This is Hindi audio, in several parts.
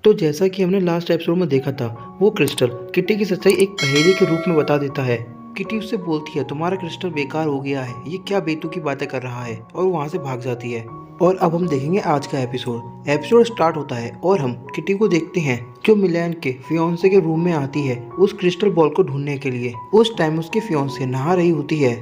तो जैसा कि हमने लास्ट एपिसोड में देखा था, वो क्रिस्टल किटी की सच्चाई एक पहेली के रूप में बता देता है। किटी उससे बोलती है तुम्हारा क्रिस्टल बेकार हो गया है, ये क्या बेतुकी बातें कर रहा है, और वहाँ से भाग जाती है। और अब हम देखेंगे आज का एपिसोड। एपिसोड स्टार्ट होता है और हम किटी को देखते हैं जो मिलान के फियोंसे के रूम में आती है उस क्रिस्टल बॉल को ढूंढने के लिए। उस टाइम उसकी फियोंसे नहा रही होती है,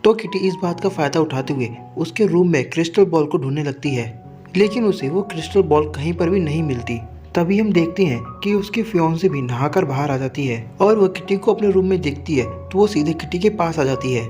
तो किटी इस बात का फायदा उठाते हुए उसके रूम में क्रिस्टल बॉल को ढूंढने लगती है, लेकिन उसे वो क्रिस्टल बॉल कहीं पर भी नहीं मिलती। तभी हम देखते हैं कि उसकी फियोंसे भी नहाकर बाहर आ जाती है और वो किटी को अपने रूम में देखती है, तो वो सीधे किटी के पास आ जाती है।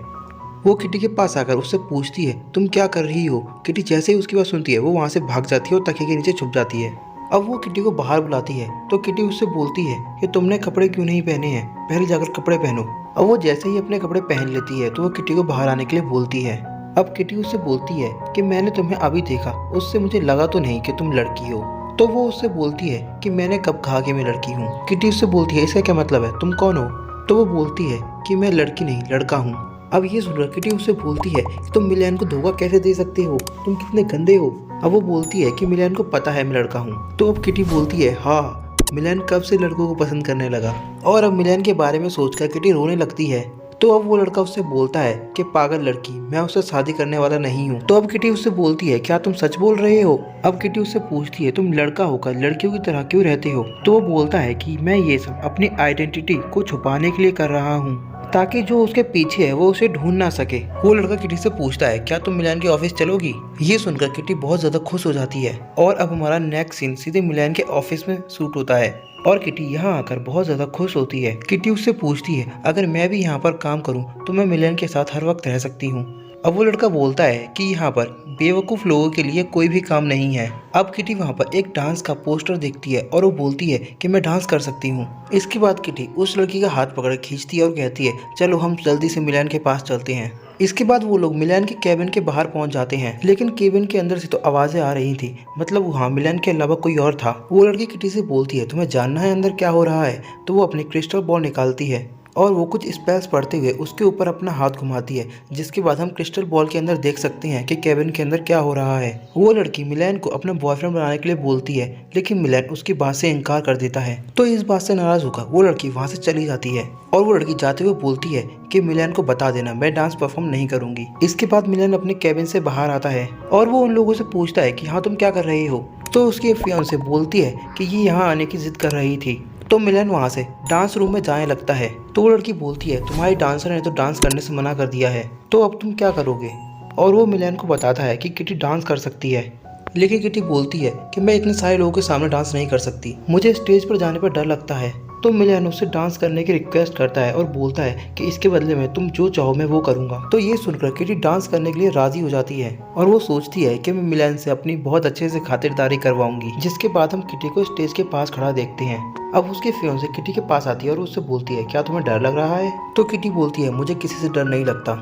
वो किटी के पास आकर उससे पूछती है तुम क्या कर रही हो। किटी जैसे ही उसकी बात सुनती है वो वहाँ से भाग जाती है और तकिए के नीचे छुप जाती है। अब वो किटी को बाहर बुलाती है, तो किटी उससे बोलती है कि तुमने कपड़े क्यों नहीं पहने हैं, पहले जाकर कपड़े पहनो। अब वो जैसे ही अपने कपड़े पहन लेती है तो वो किटी को बाहर आने के लिए बोलती है। अब किटी उससे बोलती है कि मैंने तुम्हें अभी देखा, उससे मुझे लगा तो नहीं कि तुम लड़की हो। तो वो उससे बोलती है कि मैंने कब कहा कि मैं लड़की हूँ। किटी उससे बोलती है इसका क्या मतलब है, तुम कौन हो। तो वो बोलती है कि मैं लड़की नहीं लड़का हूँ। अब ये सुनकर किटी उससे बोलती है कि तुम मिलियन को धोखा कैसे दे सकते हो, तुम कितने गंदे हो। अब वो बोलती है कि मिलियन को पता है मैं लड़का हूँ। तो अब किटी बोलती है हाँ, मिलियन कब से लड़कों को पसंद करने लगा। और अब मिलियन के बारे में सोचकर किटी रोने लगती है। तो अब वो लड़का उससे बोलता है कि पागल लड़की, मैं उससे शादी करने वाला नहीं हूँ। तो अब किटी उससे बोलती है क्या तुम सच बोल रहे हो। अब किटी उससे पूछती है तुम लड़का होकर लड़कियों की तरह क्यों रहते हो। तो वो बोलता है कि मैं ये सब अपनी आइडेंटिटी को छुपाने के लिए कर रहा हूँ, ताकि जो उसके पीछे है वो उसे ढूंढ ना सके। वो लड़का किटी से पूछता है क्या तुम मिलान के ऑफिस चलोगी। ये सुनकर किटी बहुत ज्यादा खुश हो जाती है। और अब हमारा नेक्स्ट सीन सीधे मिलान के ऑफिस में शूट होता है और किटी यहाँ आकर बहुत ज्यादा खुश होती है। किटी उससे पूछती है अगर मैं भी यहाँ पर काम करूँ तो मैं मिलान के साथ हर वक्त रह सकती हूँ। अब वो लड़का बोलता है कि यहाँ पर बेवकूफ़ लोगों के लिए कोई भी काम नहीं है। अब किटी वहाँ पर एक डांस का पोस्टर देखती है और वो बोलती है कि मैं डांस कर सकती हूँ। इसके बाद किटी उस लड़की का हाथ पकड़ खींचती है और कहती है चलो हम जल्दी से मिलान के पास चलते हैं। इसके बाद वो लोग मिलान के केबिन के बाहर पहुंच जाते हैं, लेकिन केबिन के अंदर से तो आवाज़ें आ रही थी, मतलब वहाँ मिलान के अलावा कोई और था। वो लड़की किटी से बोलती है तुम्हें जानना है अंदर क्या हो रहा है। तो वो अपनी क्रिस्टल बॉल निकालती है और वो कुछ स्पेल्स पढ़ते हुए उसके ऊपर अपना हाथ घुमाती है, जिसके बाद हम क्रिस्टल बॉल के अंदर देख सकते हैं कि केबिन के अंदर क्या हो रहा है। वो लड़की मिलान को अपना बॉयफ्रेंड बनाने के लिए बोलती है, लेकिन मिलान उसकी बात से इनकार कर देता है। तो इस बात से नाराज होकर वो लड़की वहाँ से चली जाती है और वो लड़की जाते हुए बोलती है कि मिलान को बता देना मैं डांस परफॉर्म नहीं करूंगी। इसके बाद मिलान अपने केबिन से बाहर आता है और वो उन लोगों से पूछता है कि हाँ तुम क्या कर रहे हो। तो उसकी फियांसे बोलती है कि ये यहाँ आने की जिद कर रही थी। तो मिलन वहाँ से डांस रूम में जाने लगता है। तो वो लड़की बोलती है तुम्हारी डांसर ने तो डांस करने से मना कर दिया है, तो अब तुम क्या करोगे। और वो मिलन को बताता है कि किटी डांस कर सकती है, लेकिन किटी बोलती है कि मैं इतने सारे लोगों के सामने डांस नहीं कर सकती, मुझे स्टेज पर जाने पर डर लगता है। तो मिलन उससे डांस करने की रिक्वेस्ट करता है और बोलता है कि इसके बदले में तुम जो चाहो मैं वो करूंगा। तो ये सुनकर किटी डांस करने के लिए राजी हो जाती है और वो सोचती है कि मैं मिलन से अपनी बहुत अच्छे से खातिरदारी करवाऊंगी। जिसके बाद हम किटी को स्टेज के पास खड़ा देखते हैं। अब उसके फियांसे किटी के पास आती है और उससे बोलती है क्या तुम्हें डर लग रहा है। तो किटी बोलती है मुझे किसी से डर नहीं लगता,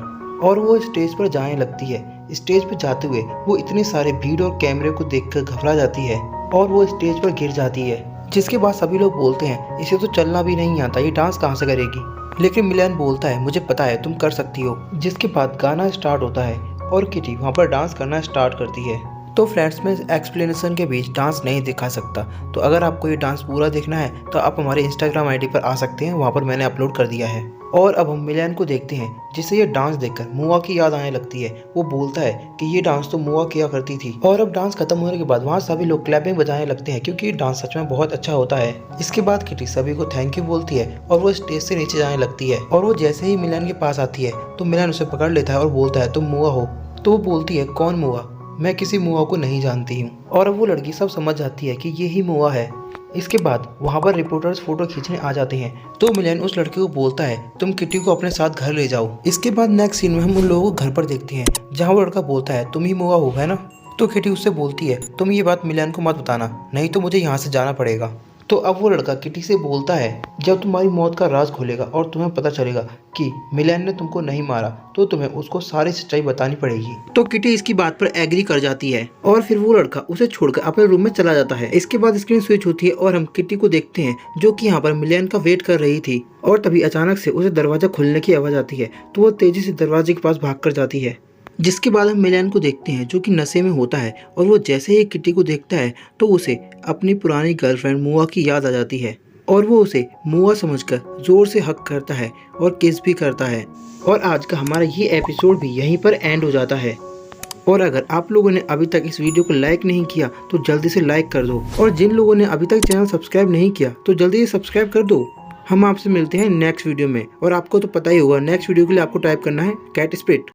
और वो स्टेज पर जाने लगती है। स्टेज पर जाते हुए वो इतने सारे भीड़ और कैमरे को देखकर घबरा जाती है और वो स्टेज पर गिर जाती है, जिसके बाद सभी लोग बोलते हैं इसे तो चलना भी नहीं आता, ये डांस कहाँ से करेगी। लेकिन मिलान बोलता है मुझे पता है तुम कर सकती हो। जिसके बाद गाना स्टार्ट होता है और किटी वहाँ पर डांस करना स्टार्ट करती है। तो फ्रेंड्स में एक्सप्लेनेशन के बीच डांस नहीं दिखा सकता, तो अगर आपको ये डांस पूरा देखना है तो आप हमारे इंस्टाग्राम आईडी पर आ सकते हैं, वहाँ पर मैंने अपलोड कर दिया है। और अब हम मिलान को देखते हैं जिसे ये डांस देखकर मुआ की याद आने लगती है। वो बोलता है कि ये डांस तो मुआ किया करती थी। और अब डांस खत्म होने के बाद वहाँ सभी लोग क्लैपिंग बजाने लगते हैं, क्योंकि ये डांस सच में बहुत अच्छा होता है। इसके बाद किटी सभी को थैंक यू बोलती है और वो स्टेज से नीचे जाने लगती है। और वो जैसे ही मिलान के पास आती है तो मिलान उसे पकड़ लेता है और बोलता है तुम मुआ हो। तो वो बोलती है कौन मुआ, मैं किसी मुआ को नहीं जानती हूँ। और अब वो लड़की सब समझ जाती है कि ये ही मुआ है। इसके बाद वहाँ पर रिपोर्टर्स फोटो खींचने आ जाते हैं। तो मिलन उस लड़के को बोलता है तुम किटी को अपने साथ घर ले जाओ। इसके बाद नेक्स्ट सीन में हम उन लोगों को घर पर देखते हैं, जहाँ वो लड़का बोलता है तुम ही मुआ हो है ना। तो किटी उससे बोलती है तुम ये बात मिलन को मत बताना, नहीं तो मुझे यहाँ से जाना पड़ेगा। तो अब वो लड़का किटी से बोलता है जब तुम्हारी मौत का राज खुलेगा और तुम्हें पता चलेगा कि मिलन ने तुमको नहीं मारा, तो तुम्हें उसको सारी सच्चाई बतानी पड़ेगी। तो किटी इसकी बात पर एग्री कर जाती है और फिर वो लड़का उसे छोड़कर अपने रूम में चला जाता है। इसके बाद स्क्रीन स्विच होती है और हम किटी को देखते हैं जो कि यहाँ पर मिलन का वेट कर रही थी। और तभी अचानक से उसे दरवाजा खुलने की आवाज आती है, तो वो तेजी से दरवाजे के पास भाग कर जाती है। जिसके बाद हम मिलेन को देखते हैं जो कि नशे में होता है और वो जैसे ही किटी को देखता है तो उसे अपनी पुरानी गर्लफ्रेंड मुआ की याद आ जाती है और वो उसे मुआ समझकर जोर से हक करता है और किस भी करता है। और आज का हमारा ये एपिसोड भी यहीं पर एंड हो जाता है। और अगर आप लोगों ने अभी तक इस वीडियो को लाइक नहीं किया तो जल्दी से लाइक कर दो, और जिन लोगों ने अभी तक चैनल सब्सक्राइब नहीं किया तो जल्दी से सब्सक्राइब कर दो। हम आपसे मिलते हैं नेक्स्ट वीडियो में, और आपको तो पता ही होगा नेक्स्ट वीडियो के लिए आपको टाइप करना है कैट स्पिट।